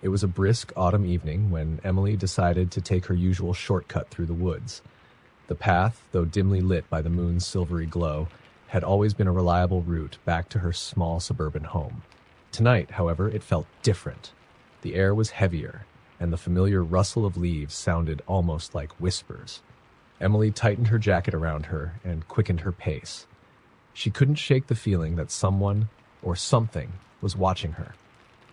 It was a brisk autumn evening when Emily decided to take her usual shortcut through the woods. The path, though dimly lit by the moon's silvery glow, had always been a reliable route back to her small suburban home. Tonight, however, it felt different. The air was heavier, and the familiar rustle of leaves sounded almost like whispers. Emily tightened her jacket around her and quickened her pace. She couldn't shake the feeling that someone or something was watching her.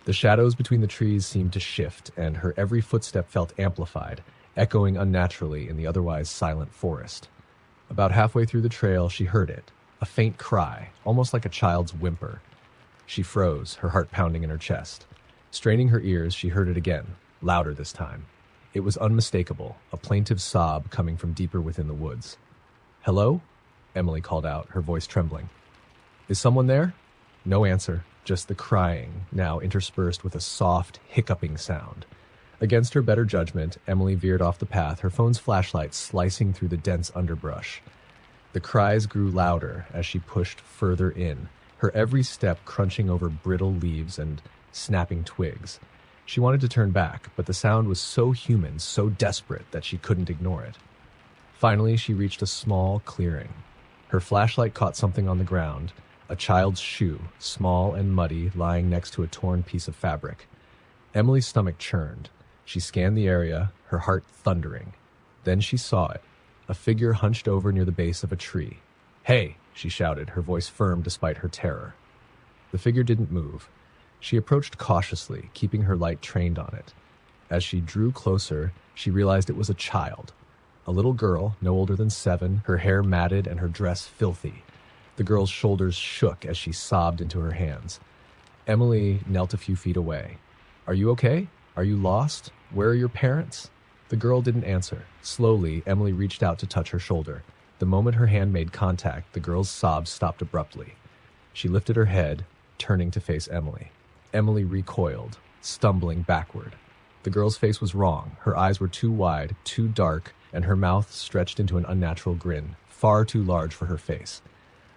The shadows between the trees seemed to shift, and her every footstep felt amplified, echoing unnaturally in the otherwise silent forest. About halfway through the trail, she heard it, a faint cry, almost like a child's whimper. She froze, her heart pounding in her chest. Straining her ears, she heard it again, louder this time. It was unmistakable, a plaintive sob coming from deeper within the woods. "Hello?" Emily called out, her voice trembling. "Is someone there?" No answer, just the crying, now interspersed with a soft, hiccuping sound. Against her better judgment, Emily veered off the path, her phone's flashlight slicing through the dense underbrush. The cries grew louder as she pushed further in, her every step crunching over brittle leaves and snapping twigs. She wanted to turn back, but the sound was so human, so desperate, that she couldn't ignore it. Finally, she reached a small clearing. Her flashlight caught something on the ground, a child's shoe, small and muddy, lying next to a torn piece of fabric. Emily's stomach churned. She scanned the area, her heart thundering. Then she saw it, a figure hunched over near the base of a tree. "Hey!" she shouted, her voice firm despite her terror. The figure didn't move. She approached cautiously, keeping her light trained on it. As she drew closer, she realized it was a child. A little girl, no older than 7, her hair matted and her dress filthy. The girl's shoulders shook as she sobbed into her hands. Emily knelt a few feet away. "Are you okay? Are you lost? Where are your parents?" The girl didn't answer. Slowly, Emily reached out to touch her shoulder. The moment her hand made contact, the girl's sobs stopped abruptly. She lifted her head, turning to face Emily. Emily recoiled, stumbling backward. The girl's face was wrong. Her eyes were too wide, too dark, and her mouth stretched into an unnatural grin, far too large for her face.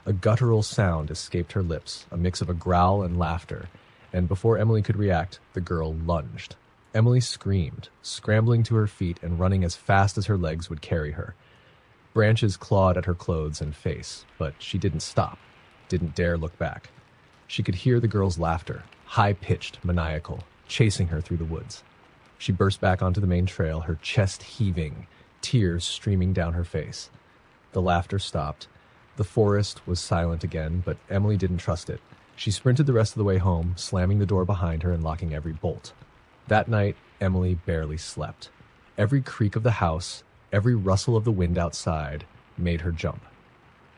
A guttural sound escaped her lips, a mix of a growl and laughter, and before Emily could react, the girl lunged. Emily screamed, scrambling to her feet and running as fast as her legs would carry her. Branches clawed at her clothes and face, but she didn't stop, didn't dare look back. She could hear the girl's laughter, high-pitched, maniacal, chasing her through the woods. She burst back onto the main trail, her chest heaving, tears streaming down her face. The laughter stopped. The forest was silent again, but Emily didn't trust it. She sprinted the rest of the way home, slamming the door behind her and locking every bolt. That night, Emily barely slept. Every creak of the house, every rustle of the wind outside, made her jump.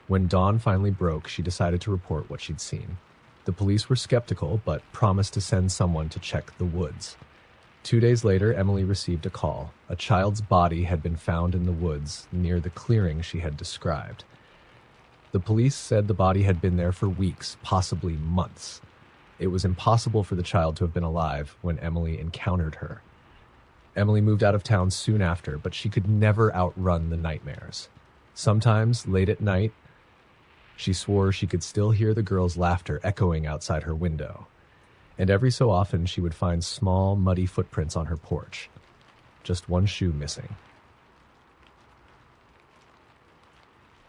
When dawn finally broke, she decided to report what she'd seen. The police were skeptical, but promised to send someone to check the woods. 2 days later, Emily received a call. A child's body had been found in the woods near the clearing she had described. The police said the body had been there for weeks, possibly months. It was impossible for the child to have been alive when Emily encountered her. Emily moved out of town soon after, but she could never outrun the nightmares. Sometimes, late at night, she swore she could still hear the girl's laughter echoing outside her window. And every so often, she would find small, muddy footprints on her porch. Just one shoe missing.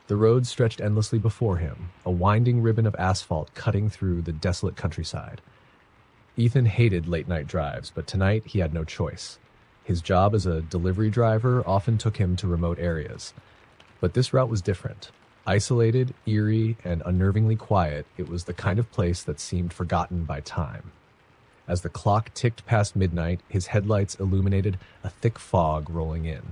The road stretched endlessly before him, a winding ribbon of asphalt cutting through the desolate countryside. Ethan hated late-night drives, but tonight he had no choice. His job as a delivery driver often took him to remote areas. But this route was different. Isolated, eerie, and unnervingly quiet, it was the kind of place that seemed forgotten by time. As the clock ticked past midnight, his headlights illuminated a thick fog rolling in.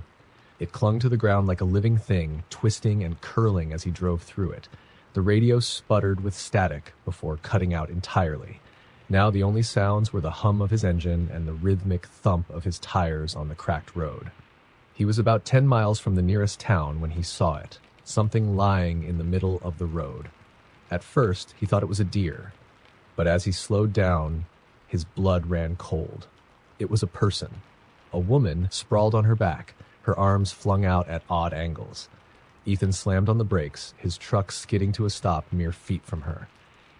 It clung to the ground like a living thing, twisting and curling as he drove through it. The radio sputtered with static before cutting out entirely. Now the only sounds were the hum of his engine and the rhythmic thump of his tires on the cracked road. He was about 10 miles from the nearest town when he saw it, something lying in the middle of the road. At first, he thought it was a deer, but as he slowed down, his blood ran cold. It was a person, a woman sprawled on her back, her arms flung out at odd angles. Ethan slammed on the brakes, his truck skidding to a stop mere feet from her.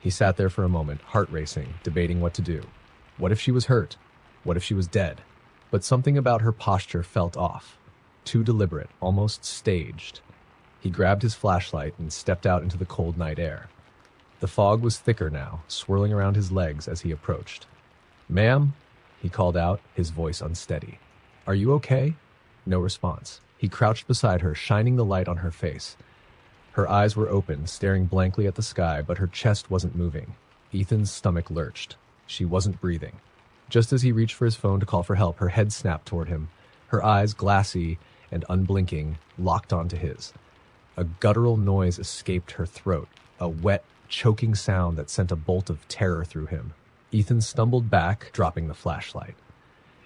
He sat there for a moment, heart racing, debating what to do. What if she was hurt? What if she was dead? But something about her posture felt off. Too deliberate, almost staged. He grabbed his flashlight and stepped out into the cold night air. The fog was thicker now, swirling around his legs as he approached. "Ma'am?" he called out, his voice unsteady. "Are you okay?" No response. He crouched beside her, shining the light on her face. Her eyes were open, staring blankly at the sky, but her chest wasn't moving. Ethan's stomach lurched. She wasn't breathing. Just as he reached for his phone to call for help, her head snapped toward him. Her eyes, glassy and unblinking, locked onto his. A guttural noise escaped her throat, a wet, choking sound that sent a bolt of terror through him. Ethan stumbled back, dropping the flashlight.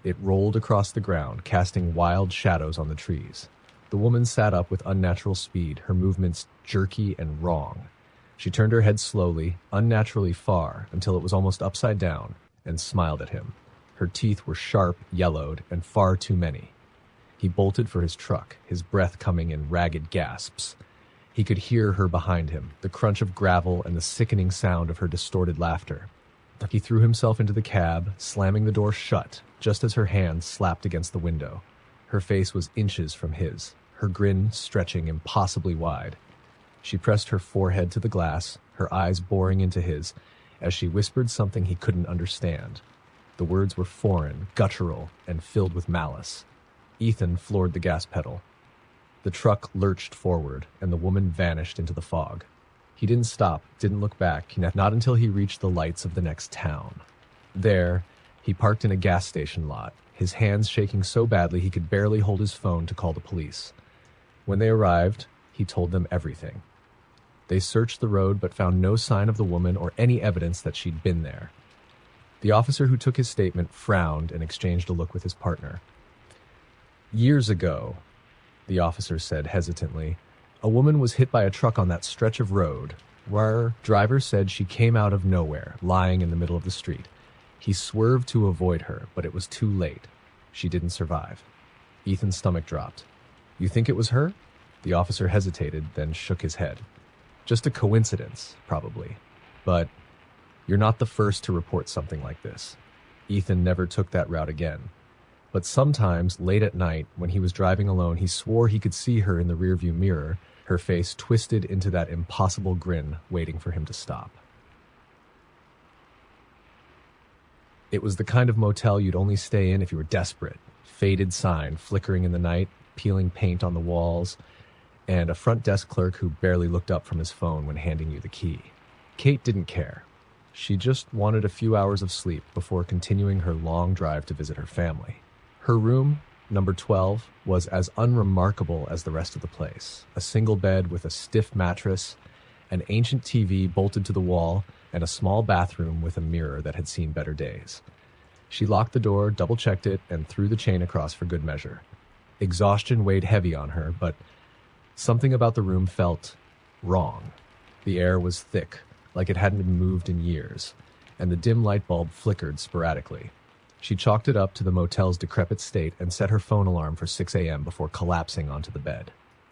It rolled across the ground, casting wild shadows on the trees. The woman sat up with unnatural speed, her movements jerky and wrong. She turned her head slowly, unnaturally far, until it was almost upside down, and smiled at him. Her teeth were sharp, yellowed, and far too many. He bolted for his truck, his breath coming in ragged gasps. He could hear her behind him, the crunch of gravel and the sickening sound of her distorted laughter. He threw himself into the cab, slamming the door shut, just as her hand slapped against the window. Her face was inches from his, her grin stretching impossibly wide. She pressed her forehead to the glass, her eyes boring into his, as she whispered something he couldn't understand. The words were foreign, guttural, and filled with malice. Ethan floored the gas pedal. The truck lurched forward, and the woman vanished into the fog. He didn't stop, didn't look back, not until he reached the lights of the next town. There, he parked in a gas station lot, his hands shaking so badly he could barely hold his phone to call the police. When they arrived, he told them everything. They searched the road but found no sign of the woman or any evidence that she'd been there. The officer who took his statement frowned and exchanged a look with his partner. "Years ago," the officer said hesitantly, "a woman was hit by a truck on that stretch of road where driver said she came out of nowhere, lying in the middle of the street. He swerved to avoid her, but it was too late. She didn't survive." Ethan's stomach dropped. "You think it was her?" The officer hesitated, then shook his head. "Just a coincidence, probably. But you're not the first to report something like this." Ethan never took that route again. But sometimes, late at night, when he was driving alone, he swore he could see her in the rearview mirror, her face twisted into that impossible grin, waiting for him to stop. It was the kind of motel you'd only stay in if you were desperate. Faded sign flickering in the night, peeling paint on the walls, and a front desk clerk who barely looked up from his phone when handing you the key. Kate didn't care. She just wanted a few hours of sleep before continuing her long drive to visit her family. Her room, number 12, was as unremarkable as the rest of the place. A single bed with a stiff mattress, an ancient TV bolted to the wall, and a small bathroom with a mirror that had seen better days. She locked the door, double-checked it, and threw the chain across for good measure. Exhaustion weighed heavy on her, but something about the room felt wrong. The air was thick, like it hadn't been moved in years, and the dim light bulb flickered sporadically. She chalked it up to the motel's decrepit state and set her phone alarm for 6 a.m. before collapsing onto the bed.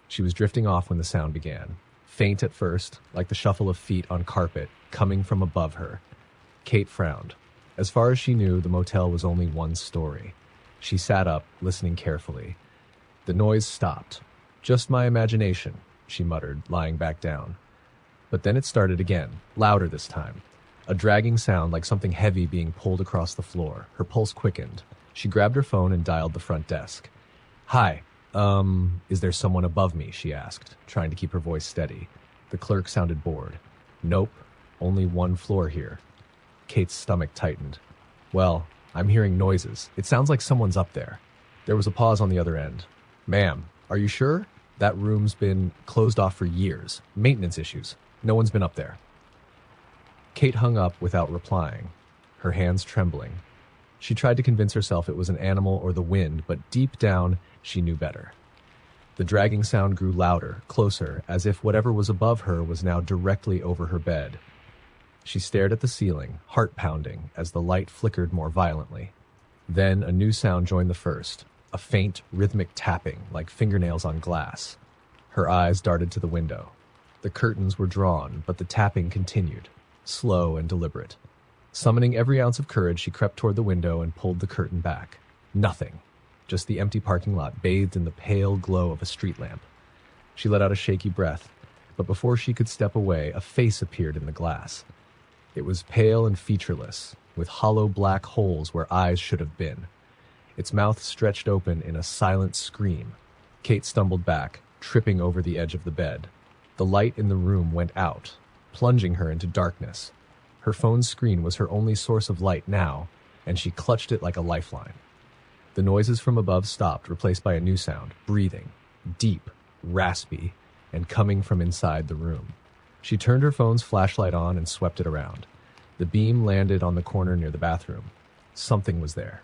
She was drifting off when the sound began. Faint at first, like the shuffle of feet on carpet, coming from above her. Kate frowned. As far as she knew, the motel was only one story. She sat up, listening carefully. The noise stopped. "Just my imagination," she muttered, lying back down. But then it started again, louder this time. A dragging sound like something heavy being pulled across the floor. Her pulse quickened. She grabbed her phone and dialed the front desk. "Hi, is there someone above me?" she asked, trying to keep her voice steady. The clerk sounded bored. "Nope, only one floor here." Kate's stomach tightened. "Well, I'm hearing noises. It sounds like someone's up there." There was a pause on the other end. "Ma'am, are you sure? That room's been closed off for years. Maintenance issues. No one's been up there." Kate hung up without replying, her hands trembling. She tried to convince herself it was an animal or the wind, but deep down, she knew better. The dragging sound grew louder, closer, as if whatever was above her was now directly over her bed. She stared at the ceiling, heart pounding, as the light flickered more violently. Then a new sound joined the first, a faint, rhythmic tapping, like fingernails on glass. Her eyes darted to the window. The curtains were drawn, but the tapping continued, slow and deliberate. Summoning every ounce of courage, she crept toward the window and pulled the curtain back. Nothing. Just the empty parking lot bathed in the pale glow of a street lamp. She let out a shaky breath, but before she could step away, a face appeared in the glass. It was pale and featureless, with hollow black holes where eyes should have been. Its mouth stretched open in a silent scream. Kate stumbled back, tripping over the edge of the bed. The light in the room went out, plunging her into darkness. Her phone's screen was her only source of light now, and she clutched it like a lifeline. The noises from above stopped, replaced by a new sound, breathing, deep, raspy, and coming from inside the room. She turned her phone's flashlight on and swept it around. The beam landed on the corner near the bathroom. Something was there.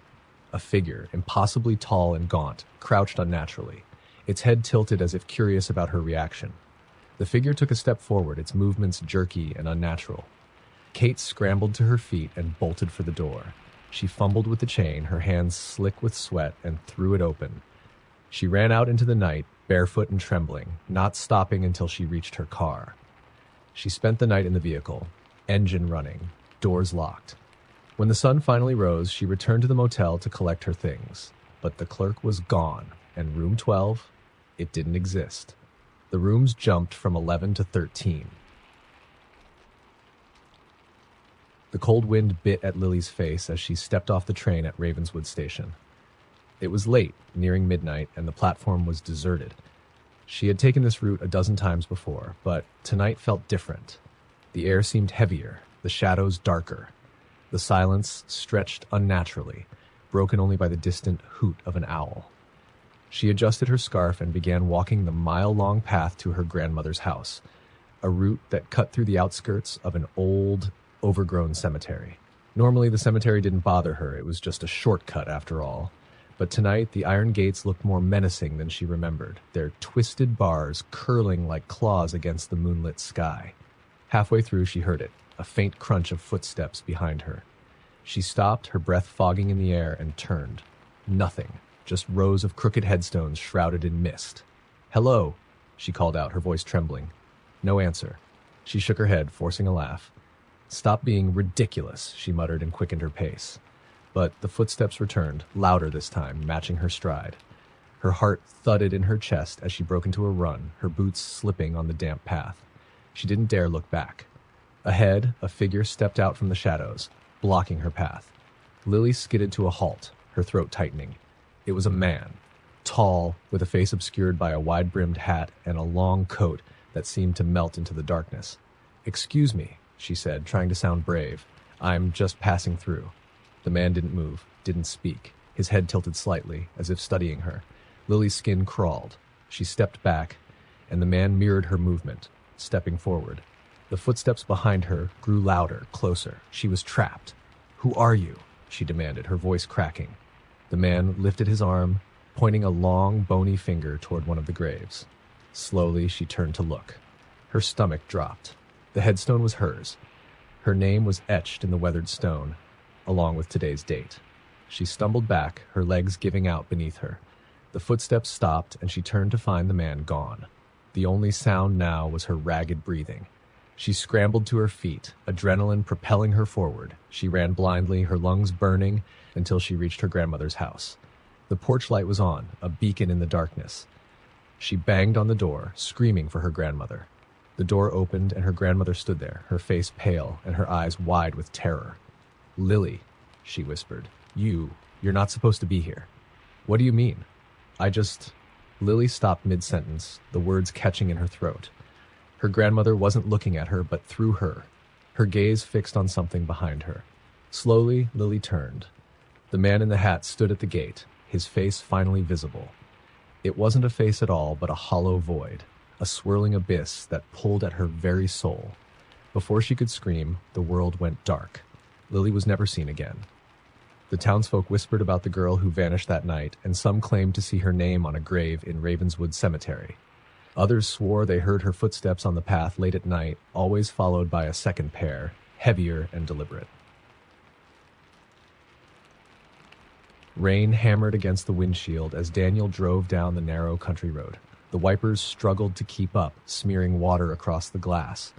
A figure, impossibly tall and gaunt, crouched unnaturally, its head tilted as if curious about her reaction. The figure took a step forward, its movements jerky and unnatural. Kate scrambled to her feet and bolted for the door. She fumbled with the chain, her hands slick with sweat, and threw it open. She ran out into the night, barefoot and trembling, not stopping until she reached her car. She spent the night in the vehicle, engine running, doors locked. When the sun finally rose, she returned to the motel to collect her things. But the clerk was gone, and room 12, it didn't exist. The rooms jumped from 11 to 13. The cold wind bit at Lily's face as she stepped off the train at Ravenswood Station. It was late, nearing midnight, and the platform was deserted. She had taken this route a dozen times before, but tonight felt different. The air seemed heavier, the shadows darker. The silence stretched unnaturally, broken only by the distant hoot of an owl. She adjusted her scarf and began walking the mile-long path to her grandmother's house, a route that cut through the outskirts of an old, overgrown cemetery. Normally, the cemetery didn't bother her. It was just a shortcut, after all. But tonight, the iron gates looked more menacing than she remembered, their twisted bars curling like claws against the moonlit sky. Halfway through, she heard it, a faint crunch of footsteps behind her. She stopped, her breath fogging in the air, and turned. Nothing, just rows of crooked headstones shrouded in mist. "Hello," she called out, her voice trembling. No answer. She shook her head, forcing a laugh. "Stop being ridiculous," she muttered and quickened her pace. But the footsteps returned, louder this time, matching her stride. Her heart thudded in her chest as she broke into a run, her boots slipping on the damp path. She didn't dare look back. Ahead, a figure stepped out from the shadows, blocking her path. Lily skidded to a halt, her throat tightening. It was a man, tall, with a face obscured by a wide-brimmed hat and a long coat that seemed to melt into the darkness. "Excuse me," she said, trying to sound brave. "I'm just passing through." The man didn't move, didn't speak. His head tilted slightly, as if studying her. Lily's skin crawled. She stepped back, and the man mirrored her movement, stepping forward. The footsteps behind her grew louder, closer. She was trapped. "Who are you?" she demanded, her voice cracking. The man lifted his arm, pointing a long, bony finger toward one of the graves. Slowly, she turned to look. Her stomach dropped. The headstone was hers. Her name was etched in the weathered stone, along with today's date. She stumbled back, her legs giving out beneath her. The footsteps stopped, and she turned to find the man gone. The only sound now was her ragged breathing. She scrambled to her feet, adrenaline propelling her forward. She ran blindly, her lungs burning, until she reached her grandmother's house. The porch light was on, a beacon in the darkness. She banged on the door, screaming for her grandmother. The door opened, and her grandmother stood there, her face pale and her eyes wide with terror. "Lily," she whispered, you're not supposed to be here." "What do you mean?" Lily stopped mid-sentence, the words catching in her throat. Her grandmother wasn't looking at her, but through her, her gaze fixed on something behind her. Slowly, Lily turned. The man in the hat stood at the gate, his face finally visible. It wasn't a face at all, but a hollow void, a swirling abyss that pulled at her very soul. Before she could scream, the world went dark. Lily was never seen again. The townsfolk whispered about the girl who vanished that night, and some claimed to see her name on a grave in Ravenswood Cemetery. Others swore they heard her footsteps on the path late at night, always followed by a second pair, heavier and deliberate. Rain hammered against the windshield as Daniel drove down the narrow country road. The wipers struggled to keep up, smearing water across the glass.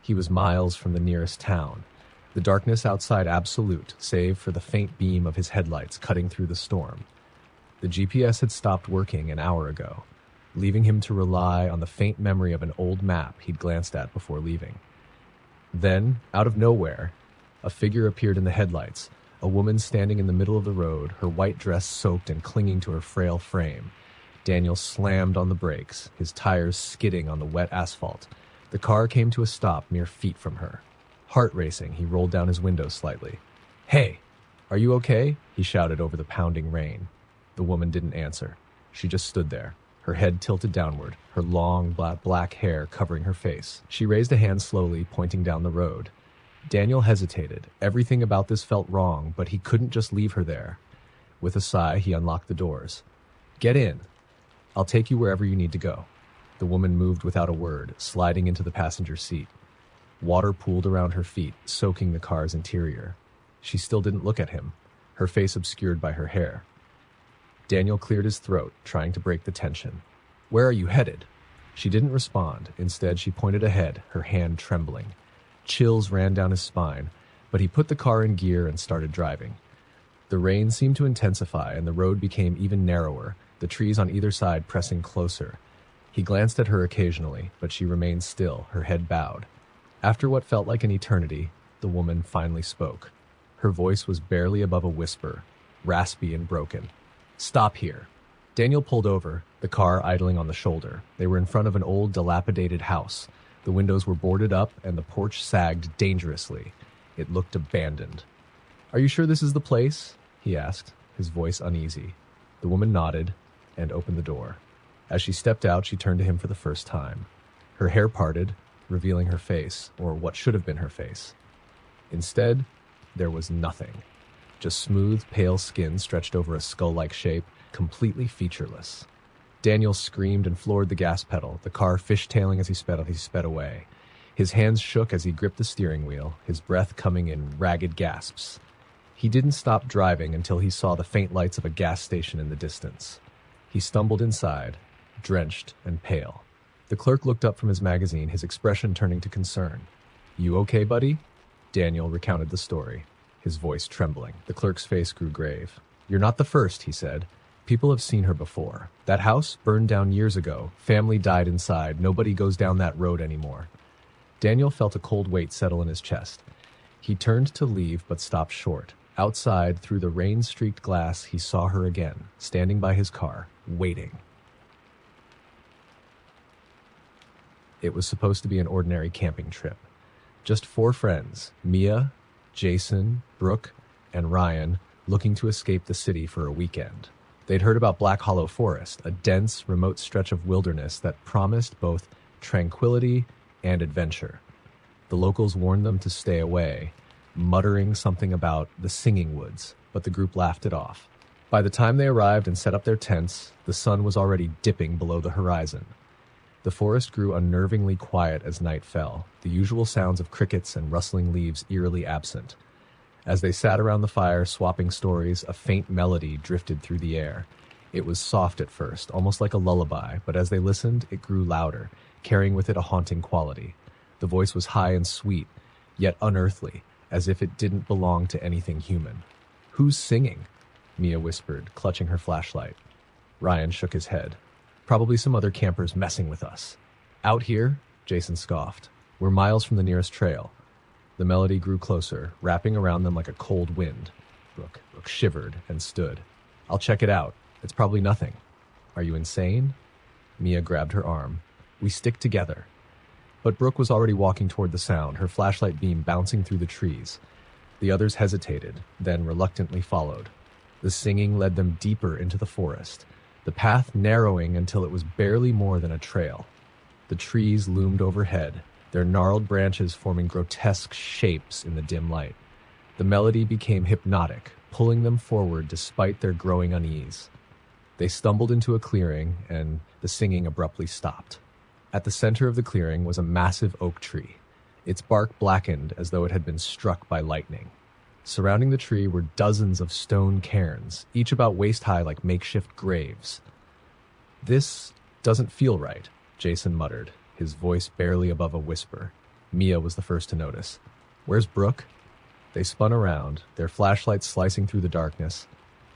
He was miles from the nearest town. The darkness outside absolute, save for the faint beam of his headlights cutting through the storm. The GPS had stopped working an hour ago, leaving him to rely on the faint memory of an old map he'd glanced at before leaving. Then, out of nowhere, a figure appeared in the headlights, a woman standing in the middle of the road, her white dress soaked and clinging to her frail frame. Daniel slammed on the brakes, his tires skidding on the wet asphalt. The car came to a stop mere feet from her. Heart racing, he rolled down his window slightly. "Hey, are you okay?" he shouted over the pounding rain. The woman didn't answer. She just stood there, her head tilted downward, her long black hair covering her face. She raised a hand slowly, pointing down the road. Daniel hesitated. Everything about this felt wrong, but he couldn't just leave her there. With a sigh, he unlocked the doors. "Get in. I'll take you wherever you need to go." The woman moved without a word, sliding into the passenger seat. Water pooled around her feet, soaking the car's interior. She still didn't look at him, her face obscured by her hair. Daniel cleared his throat, trying to break the tension. "Where are you headed?" She didn't respond. Instead, she pointed ahead, her hand trembling. Chills ran down his spine, but he put the car in gear and started driving. The rain seemed to intensify, and the road became even narrower, the trees on either side pressing closer. He glanced at her occasionally, but she remained still, her head bowed. After what felt like an eternity, the woman finally spoke. Her voice was barely above a whisper, raspy and broken. "Stop here." Daniel pulled over, the car idling on the shoulder. They were in front of an old, dilapidated house. The windows were boarded up, and the porch sagged dangerously. It looked abandoned. "Are you sure this is the place?" he asked, his voice uneasy. The woman nodded and opened the door. As she stepped out, she turned to him for the first time. Her hair parted, revealing her face, or what should have been her face. Instead, there was nothing. Just smooth, pale skin stretched over a skull-like shape, completely featureless. Daniel screamed and floored the gas pedal, the car fishtailing as he sped away. His hands shook as he gripped the steering wheel, his breath coming in ragged gasps. He didn't stop driving until he saw the faint lights of a gas station in the distance. He stumbled inside, drenched and pale. The clerk looked up from his magazine, his expression turning to concern. "You okay, buddy?" Daniel recounted the story, his voice trembling. The clerk's face grew grave. "You're not the first," he said. "People have seen her before. That house burned down years ago. Family died inside. Nobody goes down that road anymore." Daniel felt a cold weight settle in his chest. He turned to leave, but stopped short. Outside, through the rain-streaked glass, he saw her again, standing by his car, waiting. It was supposed to be an ordinary camping trip. Just 4 friends, Mia, Jason, Brooke, and Ryan, looking to escape the city for a weekend. They'd heard about Black Hollow Forest, a dense, remote stretch of wilderness that promised both tranquility and adventure. The locals warned them to stay away, muttering something about the singing woods, but the group laughed it off. By the time they arrived and set up their tents, the sun was already dipping below the horizon. The forest grew unnervingly quiet as night fell, the usual sounds of crickets and rustling leaves eerily absent. As they sat around the fire swapping stories, a faint melody drifted through the air. It was soft at first, almost like a lullaby, but as they listened, it grew louder, carrying with it a haunting quality. The voice was high and sweet, yet unearthly, as if it didn't belong to anything human. "Who's singing?" Mia whispered, clutching her flashlight. Ryan shook his head. "Probably some other campers messing with us." "Out here?" Jason scoffed. "We're miles from the nearest trail." The melody grew closer, wrapping around them like a cold wind. Brooke shivered and stood. "I'll check it out. It's probably nothing." "Are you insane?" Mia grabbed her arm. "We stick together." But Brooke was already walking toward the sound, her flashlight beam bouncing through the trees. The others hesitated, then reluctantly followed. The singing led them deeper into the forest, the path narrowing until it was barely more than a trail. The trees loomed overhead, their gnarled branches forming grotesque shapes in the dim light. The melody became hypnotic, pulling them forward despite their growing unease. They stumbled into a clearing, and the singing abruptly stopped. At the center of the clearing was a massive oak tree, its bark blackened as though it had been struck by lightning. Surrounding the tree were dozens of stone cairns, each about waist-high like makeshift graves. "This doesn't feel right," Jason muttered, his voice barely above a whisper. Mia was the first to notice. "Where's Brooke?" They spun around, their flashlights slicing through the darkness,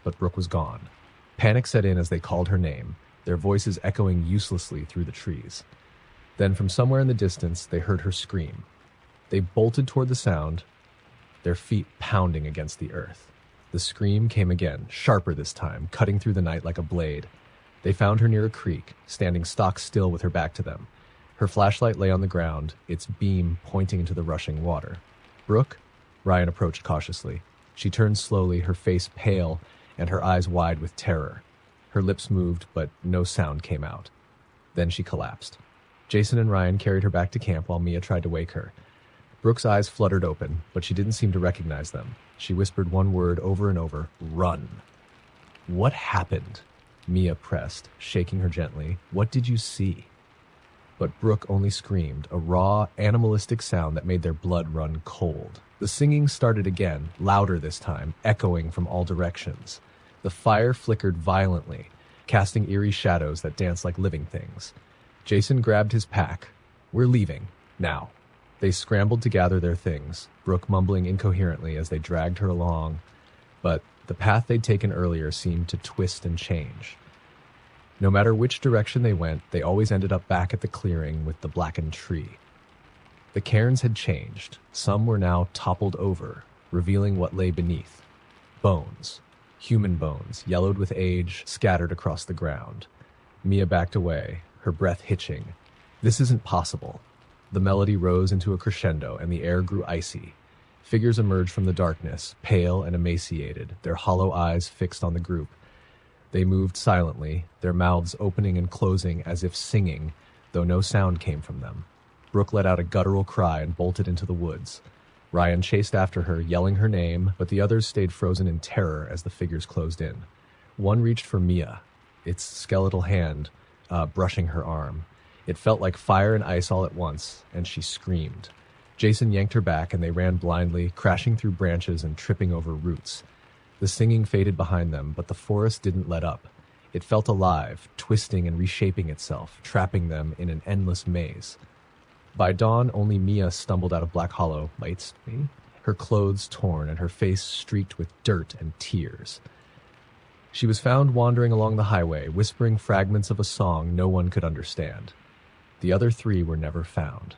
but Brooke was gone. Panic set in as they called her name, their voices echoing uselessly through the trees. Then from somewhere in the distance, they heard her scream. They bolted toward the sound, their feet pounding against the earth. The scream came again, sharper this time, cutting through the night like a blade. They found her near a creek, standing stock still with her back to them. Her flashlight lay on the ground, its beam pointing into the rushing water. "Brooke?" Ryan approached cautiously. She turned slowly, her face pale and her eyes wide with terror. Her lips moved, but no sound came out. Then she collapsed. Jason and Ryan carried her back to camp while Mia tried to wake her. Brooke's eyes fluttered open, but she didn't seem to recognize them. She whispered one word over and over, "Run." "What happened?" Mia pressed, shaking her gently. "What did you see?" But Brooke only screamed, a raw, animalistic sound that made their blood run cold. The singing started again, louder this time, echoing from all directions. The fire flickered violently, casting eerie shadows that danced like living things. Jason grabbed his pack. "We're leaving, now." They scrambled to gather their things, Brooke mumbling incoherently as they dragged her along, but the path they'd taken earlier seemed to twist and change. No matter which direction they went, they always ended up back at the clearing with the blackened tree. The cairns had changed. Some were now toppled over, revealing what lay beneath. Bones. Human bones, yellowed with age, scattered across the ground. Mia backed away, her breath hitching. "This isn't possible." The melody rose into a crescendo, and the air grew icy. Figures emerged from the darkness, pale and emaciated, their hollow eyes fixed on the group. They moved silently, their mouths opening and closing as if singing, though no sound came from them. Brooke let out a guttural cry and bolted into the woods. Ryan chased after her, yelling her name, but the others stayed frozen in terror as the figures closed in. One reached for Mia, its skeletal hand brushing her arm. It felt like fire and ice all at once, and she screamed. Jason yanked her back, and they ran blindly, crashing through branches and tripping over roots. The singing faded behind them, but the forest didn't let up. It felt alive, twisting and reshaping itself, trapping them in an endless maze. By dawn, only Mia stumbled out of Black Hollow, lights me, her clothes torn and her face streaked with dirt and tears. She was found wandering along the highway, whispering fragments of a song no one could understand. The other three were never found.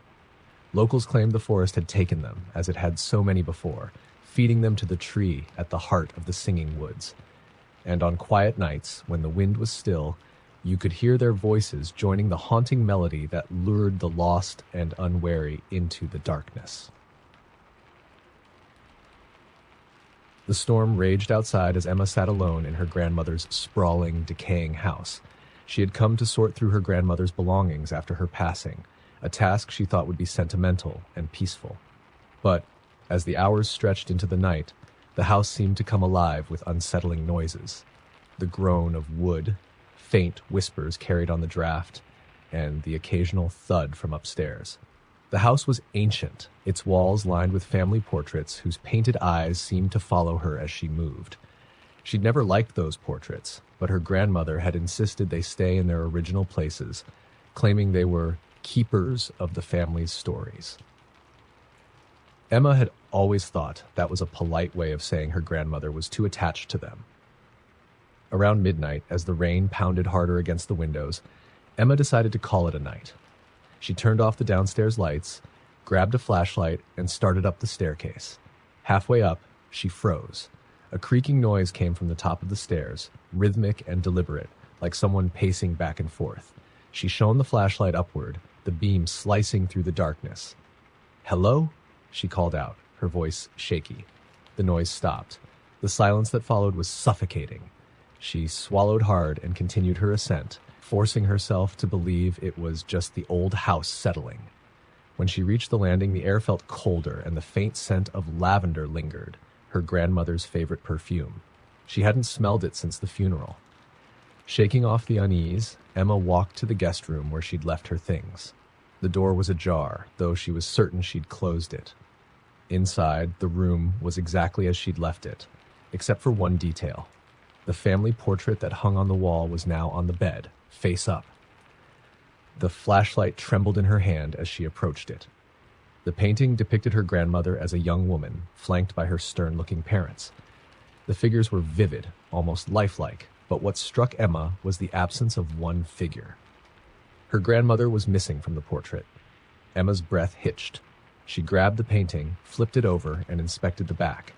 Locals claimed the forest had taken them, as it had so many before, feeding them to the tree at the heart of the singing woods. And on quiet nights, when the wind was still, you could hear their voices joining the haunting melody that lured the lost and unwary into the darkness. The storm raged outside as Emma sat alone in her grandmother's sprawling, decaying house. She had come to sort through her grandmother's belongings after her passing, a task she thought would be sentimental and peaceful. But as the hours stretched into the night, the house seemed to come alive with unsettling noises. The groan of wood, faint whispers carried on the draft, and the occasional thud from upstairs. The house was ancient, its walls lined with family portraits whose painted eyes seemed to follow her as she moved. She'd never liked those portraits, but her grandmother had insisted they stay in their original places, claiming they were keepers of the family's stories. Emma had always thought that was a polite way of saying her grandmother was too attached to them. Around midnight, as the rain pounded harder against the windows, Emma decided to call it a night. She turned off the downstairs lights, grabbed a flashlight, and started up the staircase. Halfway up, she froze. A creaking noise came from the top of the stairs, rhythmic and deliberate, like someone pacing back and forth. She shone the flashlight upward, the beam slicing through the darkness. "Hello?" she called out, her voice shaky. The noise stopped. The silence that followed was suffocating. She swallowed hard and continued her ascent, forcing herself to believe it was just the old house settling. When she reached the landing, the air felt colder and the faint scent of lavender lingered, her grandmother's favorite perfume. She hadn't smelled it since the funeral. Shaking off the unease, Emma walked to the guest room where she'd left her things. The door was ajar, though she was certain she'd closed it. Inside, the room was exactly as she'd left it, except for one detail. The family portrait that hung on the wall was now on the bed, face up. The flashlight trembled in her hand as she approached it. The painting depicted her grandmother as a young woman, flanked by her stern-looking parents. The figures were vivid, almost lifelike, but what struck Emma was the absence of one figure. Her grandmother was missing from the portrait. Emma's breath hitched. She grabbed the painting, flipped it over, and inspected the back.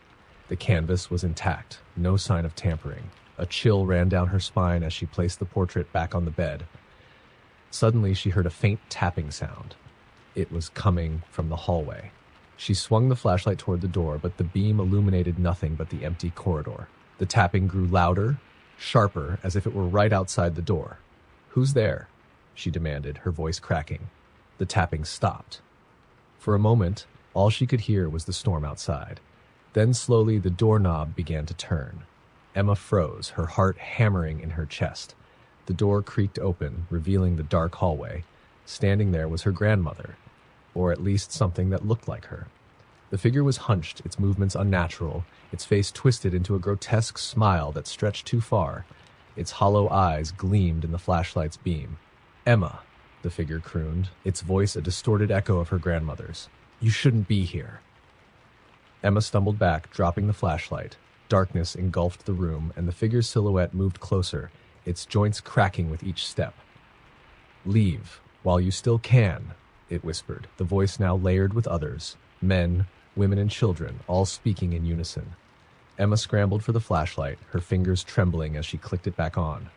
The canvas was intact, no sign of tampering. A chill ran down her spine as she placed the portrait back on the bed. Suddenly, she heard a faint tapping sound. It was coming from the hallway. She swung the flashlight toward the door, but the beam illuminated nothing but the empty corridor. The tapping grew louder, sharper, as if it were right outside the door. "Who's there?" she demanded, her voice cracking. The tapping stopped. For a moment, all she could hear was the storm outside. Then slowly the doorknob began to turn. Emma froze, her heart hammering in her chest. The door creaked open, revealing the dark hallway. Standing there was her grandmother, or at least something that looked like her. The figure was hunched, its movements unnatural, its face twisted into a grotesque smile that stretched too far. Its hollow eyes gleamed in the flashlight's beam. "Emma," the figure crooned, its voice a distorted echo of her grandmother's. "You shouldn't be here." Emma stumbled back, dropping the flashlight. Darkness engulfed the room, and the figure's silhouette moved closer, its joints cracking with each step. "Leave, while you still can," it whispered, the voice now layered with others, men, women, and children, all speaking in unison. Emma scrambled for the flashlight, her fingers trembling as she clicked it back on.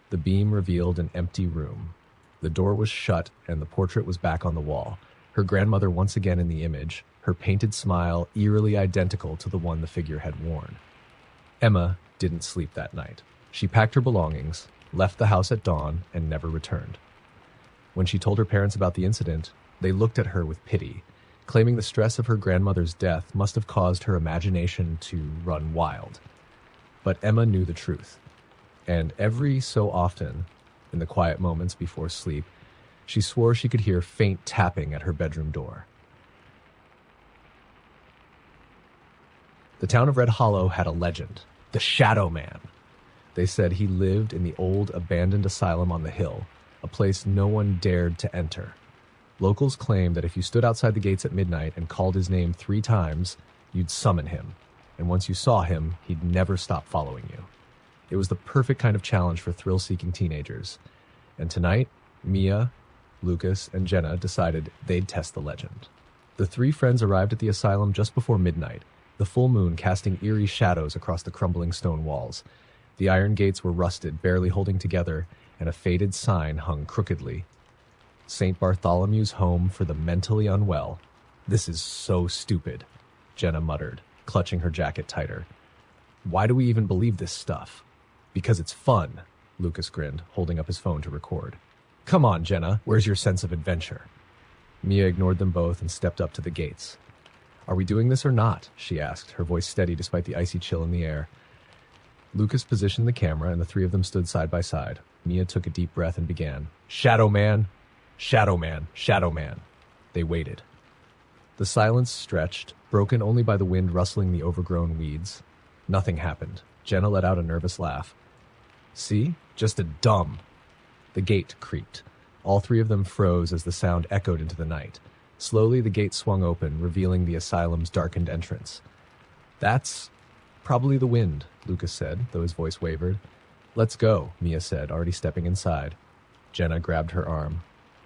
The beam revealed an empty room. The door was shut, and the portrait was back on the wall, her grandmother once again in the image, her painted smile eerily identical to the one the figure had worn. Emma didn't sleep that night. She packed her belongings, left the house at dawn, and never returned. When she told her parents about the incident, they looked at her with pity, claiming the stress of her grandmother's death must have caused her imagination to run wild. But Emma knew the truth, and every so often, in the quiet moments before sleep, she swore she could hear faint tapping at her bedroom door. The town of Red Hollow had a legend, the Shadow Man. They said he lived in the old abandoned asylum on the hill, a place no one dared to enter. Locals claimed that if you stood outside the gates at midnight and called his name 3 times, you'd summon him, and once you saw him, he'd never stop following you. It was the perfect kind of challenge for thrill-seeking teenagers. And tonight, Mia, Lucas, and Jenna decided they'd test the legend. The 3 friends arrived at the asylum just before midnight, the full moon casting eerie shadows across the crumbling stone walls. The iron gates were rusted, barely holding together, and a faded sign hung crookedly. "St. Bartholomew's Home for the Mentally Unwell." "This is so stupid," Jenna muttered, clutching her jacket tighter. "Why do we even believe this stuff?" "Because it's fun," Lucas grinned, holding up his phone to record. "Come on, Jenna, where's your sense of adventure?" Mia ignored them both and stepped up to the gates. "Are we doing this or not?" she asked, her voice steady despite the icy chill in the air. Lucas positioned the camera, and the 3 of them stood side by side. Mia took a deep breath and began, "Shadow Man, Shadow Man, Shadow Man." They waited. The silence stretched, broken only by the wind rustling the overgrown weeds. Nothing happened. Jenna let out a nervous laugh. "See? Just a dumb." The gate creaked. All 3 of them froze as the sound echoed into the night. Slowly, the gate swung open, revealing the asylum's darkened entrance. "That's probably the wind," Lucas said, though his voice wavered. "Let's go," Mia said, already stepping inside. Jenna grabbed her arm.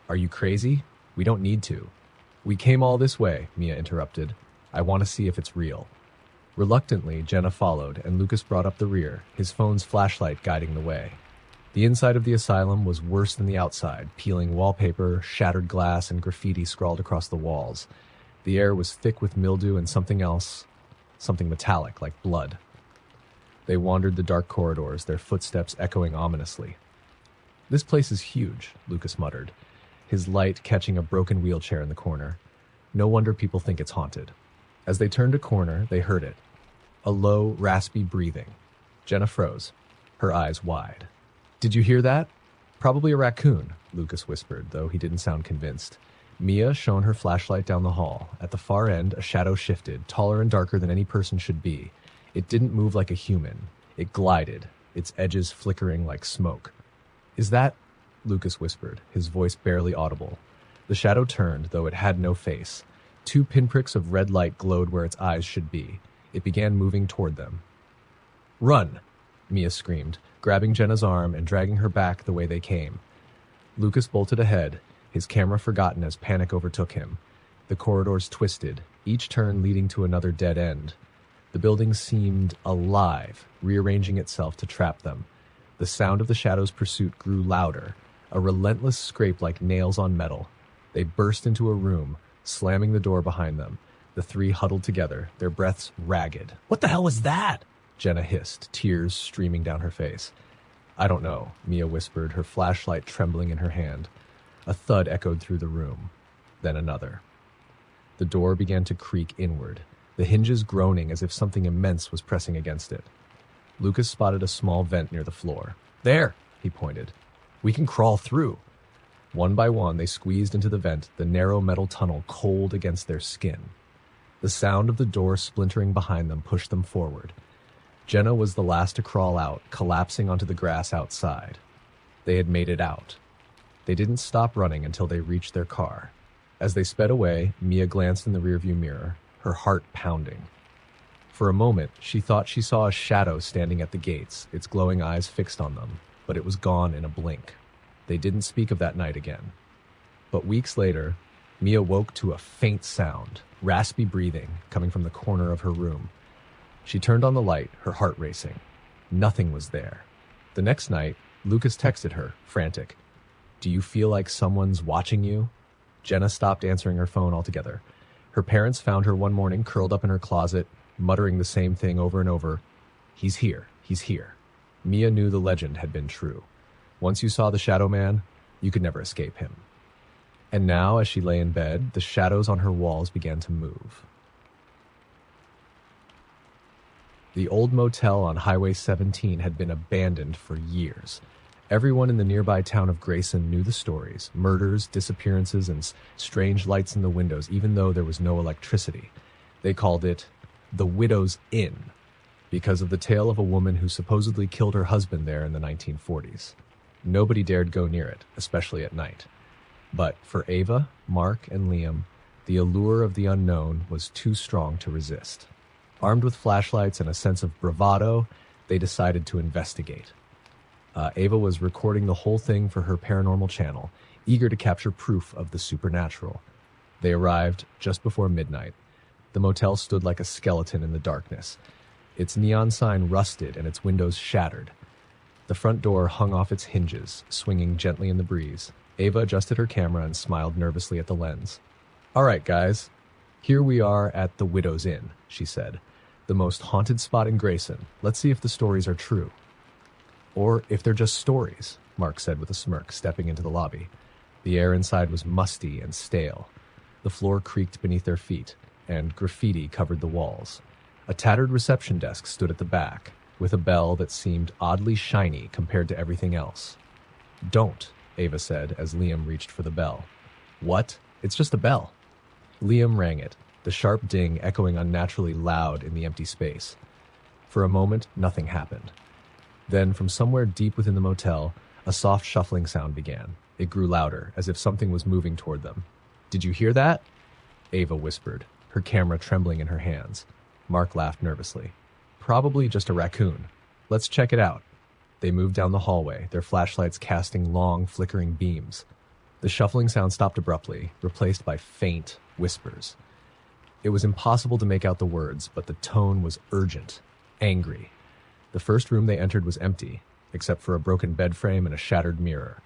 "Are you crazy? We don't need to." "We came all this way," Mia interrupted. "I want to see if it's real." Reluctantly, Jenna followed, and Lucas brought up the rear, his phone's flashlight guiding the way. The inside of the asylum was worse than the outside, peeling wallpaper, shattered glass, and graffiti scrawled across the walls. The air was thick with mildew and something else, something metallic, like blood. They wandered the dark corridors, their footsteps echoing ominously. "This place is huge," Lucas muttered, his light catching a broken wheelchair in the corner. "No wonder people think it's haunted." As they turned a corner, they heard it. A low, raspy breathing. Jenna froze, her eyes wide. "Did you hear that?" "Probably a raccoon," Lucas whispered, though he didn't sound convinced. Mia shone her flashlight down the hall. At the far end, a shadow shifted, taller and darker than any person should be. It didn't move like a human. It glided, its edges flickering like smoke. "Is that—" Lucas whispered, his voice barely audible. The shadow turned, though it had no face. 2 pinpricks of red light glowed where its eyes should be. It began moving toward them. "Run!" Mia screamed, grabbing Jenna's arm and dragging her back the way they came. Lucas bolted ahead, his camera forgotten as panic overtook him. The corridors twisted, each turn leading to another dead end. The building seemed alive, rearranging itself to trap them. The sound of the shadows' pursuit grew louder, a relentless scrape like nails on metal. They burst into a room, slamming the door behind them. The 3 huddled together, their breaths ragged. "What the hell was that?" Jenna hissed, tears streaming down her face. "I don't know," Mia whispered, her flashlight trembling in her hand. A thud echoed through the room, then another. The door began to creak inward, the hinges groaning as if something immense was pressing against it. Lucas spotted a small vent near the floor. "There," he pointed. "We can crawl through." One by one, they squeezed into the vent, the narrow metal tunnel cold against their skin. The sound of the door splintering behind them pushed them forward. Jenna was the last to crawl out, collapsing onto the grass outside. They had made it out. They didn't stop running until they reached their car. As they sped away, Mia glanced in the rearview mirror, her heart pounding. For a moment, she thought she saw a shadow standing at the gates, its glowing eyes fixed on them, but it was gone in a blink. They didn't speak of that night again. But weeks later, Mia woke to a faint sound, raspy breathing, coming from the corner of her room. She turned on the light, her heart racing. Nothing was there. The next night, Lucas texted her, frantic. "Do you feel like someone's watching you?" Jenna stopped answering her phone altogether. Her parents found her one morning curled up in her closet, muttering the same thing over and over. "He's here, he's here." Mia knew the legend had been true. Once you saw the Shadow Man, you could never escape him. And now, as she lay in bed, the shadows on her walls began to move. The old motel on Highway 17 had been abandoned for years. Everyone in the nearby town of Grayson knew the stories, murders, disappearances, and strange lights in the windows, even though there was no electricity. They called it the Widow's Inn, because of the tale of a woman who supposedly killed her husband there in the 1940s. Nobody dared go near it, especially at night. But for Ava, Mark, and Liam, the allure of the unknown was too strong to resist. Armed with flashlights and a sense of bravado, they decided to investigate. Ava was recording the whole thing for her paranormal channel, eager to capture proof of the supernatural. They arrived just before midnight. The motel stood like a skeleton in the darkness. Its neon sign rusted and its windows shattered. The front door hung off its hinges, swinging gently in the breeze. Ava adjusted her camera and smiled nervously at the lens. "All right, guys. Here we are at the Widow's Inn," she said. "The most haunted spot in Grayson. Let's see if the stories are true." "Or if they're just stories," Mark said with a smirk, stepping into the lobby. The air inside was musty and stale. The floor creaked beneath their feet, and graffiti covered the walls. A tattered reception desk stood at the back, with a bell that seemed oddly shiny compared to everything else. "Don't," Ava said as Liam reached for the bell. "What? It's just a bell." Liam rang it, the sharp ding echoing unnaturally loud in the empty space. For a moment, nothing happened. Then, from somewhere deep within the motel, a soft shuffling sound began. It grew louder, as if something was moving toward them. "Did you hear that?" Ava whispered, her camera trembling in her hands. Mark laughed nervously. "Probably just a raccoon. Let's check it out." They moved down the hallway, their flashlights casting long, flickering beams. The shuffling sound stopped abruptly, replaced by faint whispers. It was impossible to make out the words, but the tone was urgent, angry. The first room they entered was empty, except for a broken bed frame and a shattered mirror.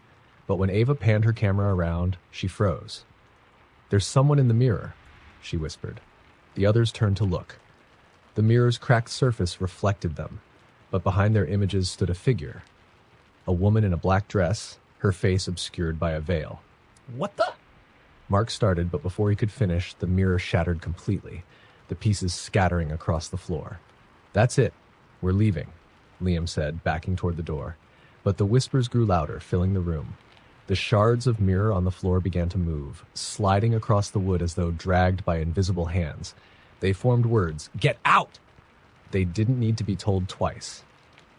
But when Ava panned her camera around, she froze. "There's someone in the mirror," she whispered. The others turned to look. The mirror's cracked surface reflected them, but behind their images stood a figure. A woman in a black dress, her face obscured by a veil. "What the?" Mark started, but before he could finish, the mirror shattered completely, the pieces scattering across the floor. "That's it. We're leaving," Liam said, backing toward the door. But the whispers grew louder, filling the room. The shards of mirror on the floor began to move, sliding across the wood as though dragged by invisible hands. They formed words. "Get out!" They didn't need to be told twice.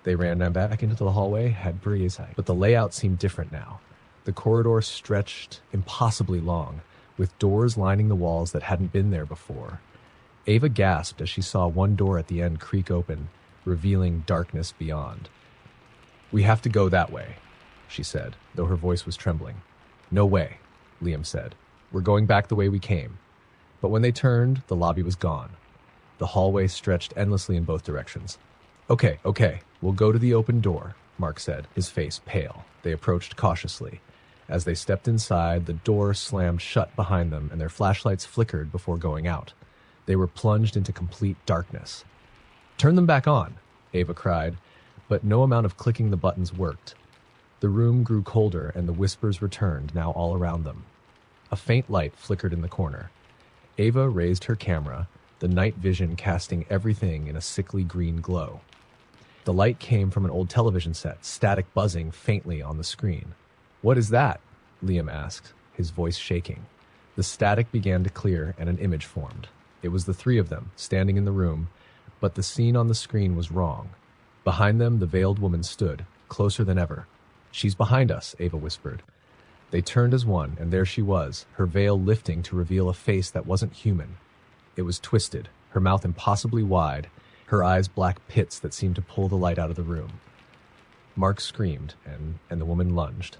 They ran back into the hallway, had breeze, but the layout seemed different now. The corridor stretched impossibly long, with doors lining the walls that hadn't been there before. Ava gasped as she saw one door at the end creak open, revealing darkness beyond. "We have to go that way," she said, though her voice was trembling. "No way," Liam said. "We're going back the way we came." But when they turned, the lobby was gone. The hallway stretched endlessly in both directions. Okay, we'll go to the open door," Mark said, his face pale. They approached cautiously. As they stepped inside, the door slammed shut behind them and their flashlights flickered before going out. They were plunged into complete darkness. "Turn them back on," Ava cried, but no amount of clicking the buttons worked. The room grew colder and the whispers returned, now all around them. A faint light flickered in the corner. Ava raised her camera, the night vision casting everything in a sickly green glow. The light came from an old television set, static buzzing faintly on the screen. "What is that?" Liam asked, his voice shaking. The static began to clear and an image formed. It was the three of them, standing in the room, but the scene on the screen was wrong. Behind them, the veiled woman stood, closer than ever. "She's behind us," Ava whispered. They turned as one, and there she was, her veil lifting to reveal a face that wasn't human. It was twisted, her mouth impossibly wide, her eyes black pits that seemed to pull the light out of the room. Mark screamed, and the woman lunged.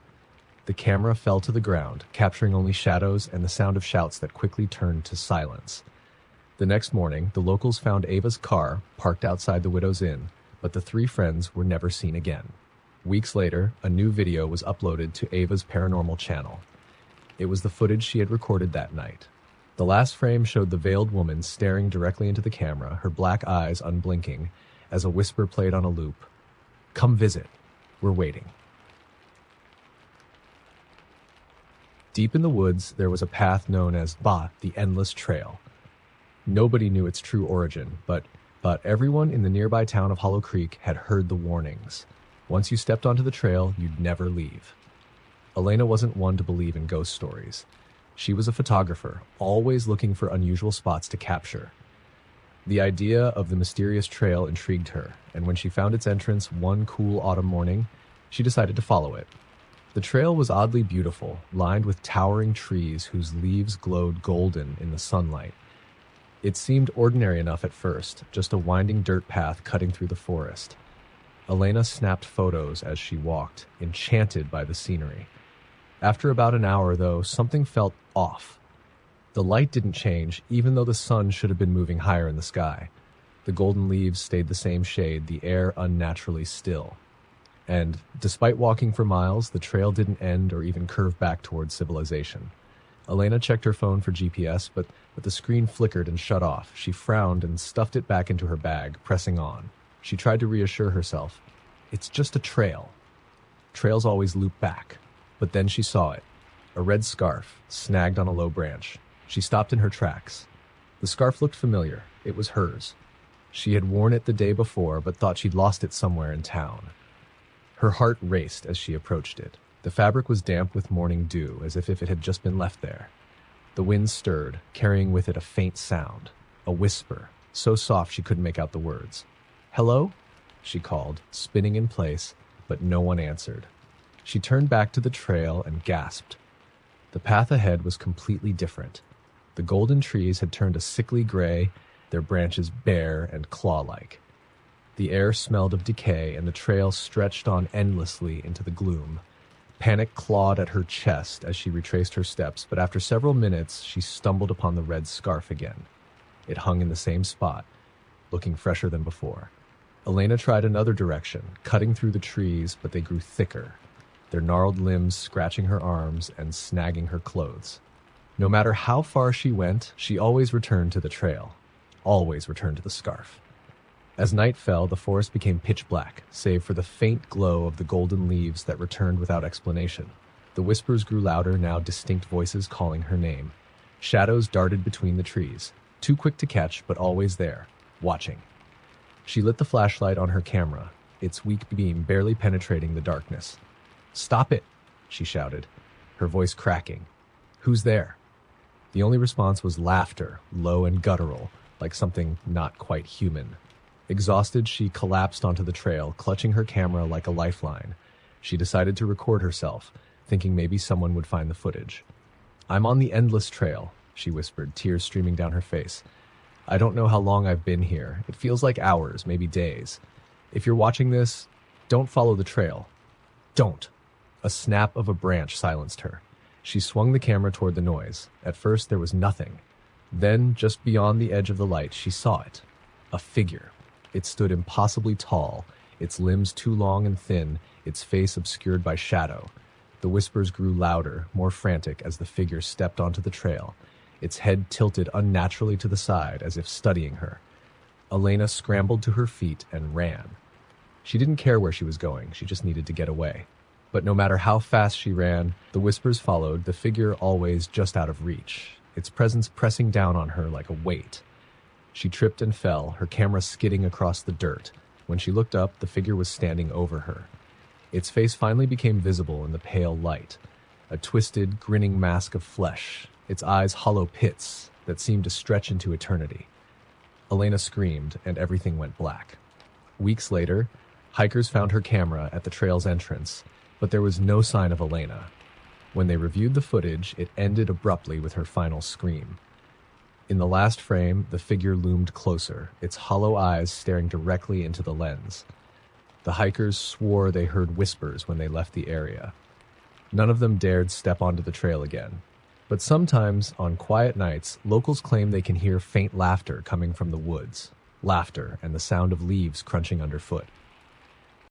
The camera fell to the ground, capturing only shadows and the sound of shouts that quickly turned to silence. The next morning, the locals found Ava's car parked outside the Widow's Inn, but the three friends were never seen again. Weeks later, a new video was uploaded to Ava's paranormal channel. It was the footage she had recorded that night. The last frame showed the veiled woman staring directly into the camera, her black eyes unblinking, as a whisper played on a loop. "Come visit. We're waiting." Deep in the woods, there was a path known as the Endless Trail. Nobody knew its true origin, but everyone in the nearby town of Hollow Creek had heard the warnings. Once you stepped onto the trail, you'd never leave. Elena wasn't one to believe in ghost stories. She was a photographer, always looking for unusual spots to capture. The idea of the mysterious trail intrigued her, and when she found its entrance one cool autumn morning, she decided to follow it. The trail was oddly beautiful, lined with towering trees whose leaves glowed golden in the sunlight. It seemed ordinary enough at first, just a winding dirt path cutting through the forest. Elena snapped photos as she walked, enchanted by the scenery. After about an hour, though, something felt off. The light didn't change, even though the sun should have been moving higher in the sky. The golden leaves stayed the same shade, the air unnaturally still. And, despite walking for miles, the trail didn't end or even curve back towards civilization. Elena checked her phone for GPS, but the screen flickered and shut off. She frowned and stuffed it back into her bag, pressing on. She tried to reassure herself. It's just a trail. Trails always loop back. But then she saw it. A red scarf, snagged on a low branch. She stopped in her tracks. The scarf looked familiar. It was hers. She had worn it the day before, but thought she'd lost it somewhere in town. Her heart raced as she approached it. The fabric was damp with morning dew, as if it had just been left there. The wind stirred, carrying with it a faint sound, a whisper, so soft she couldn't make out the words. "Hello?" she called, spinning in place, but no one answered. She turned back to the trail and gasped. The path ahead was completely different. The golden trees had turned a sickly gray, their branches bare and claw-like. The air smelled of decay, and the trail stretched on endlessly into the gloom. Panic clawed at her chest as she retraced her steps, but after several minutes, she stumbled upon the red scarf again. It hung in the same spot, looking fresher than before. Elena tried another direction, cutting through the trees, but they grew thicker, their gnarled limbs scratching her arms and snagging her clothes. No matter how far she went, she always returned to the trail, always returned to the scarf. As night fell, the forest became pitch black, save for the faint glow of the golden leaves that returned without explanation. The whispers grew louder, now distinct voices calling her name. Shadows darted between the trees, too quick to catch, but always there, watching. She lit the flashlight on her camera, its weak beam barely penetrating the darkness. "Stop it!" she shouted, her voice cracking. "Who's there?" The only response was laughter, low and guttural, like something not quite human. Exhausted, she collapsed onto the trail, clutching her camera like a lifeline. She decided to record herself, thinking maybe someone would find the footage. "I'm on the endless trail," she whispered, tears streaming down her face. "I don't know how long I've been here. It feels like hours, maybe days. If you're watching this, don't follow the trail. Don't." A snap of a branch silenced her. She swung the camera toward the noise. At first, there was nothing. Then, just beyond the edge of the light, she saw it. A figure. It stood impossibly tall, its limbs too long and thin, its face obscured by shadow. The whispers grew louder, more frantic, as the figure stepped onto the trail, its head tilted unnaturally to the side as if studying her. Elena scrambled to her feet and ran. She didn't care where she was going, she just needed to get away. But no matter how fast she ran, the whispers followed, the figure always just out of reach, its presence pressing down on her like a weight. She tripped and fell, her camera skidding across the dirt. When she looked up, the figure was standing over her. Its face finally became visible in the pale light, a twisted, grinning mask of flesh, its eyes hollow pits that seemed to stretch into eternity. Elena screamed, and everything went black. Weeks later, hikers found her camera at the trail's entrance, but there was no sign of Elena. When they reviewed the footage, it ended abruptly with her final scream. In the last frame, the figure loomed closer, its hollow eyes staring directly into the lens. The hikers swore they heard whispers when they left the area. None of them dared step onto the trail again. But sometimes, on quiet nights, locals claim they can hear faint laughter coming from the woods. Laughter and the sound of leaves crunching underfoot.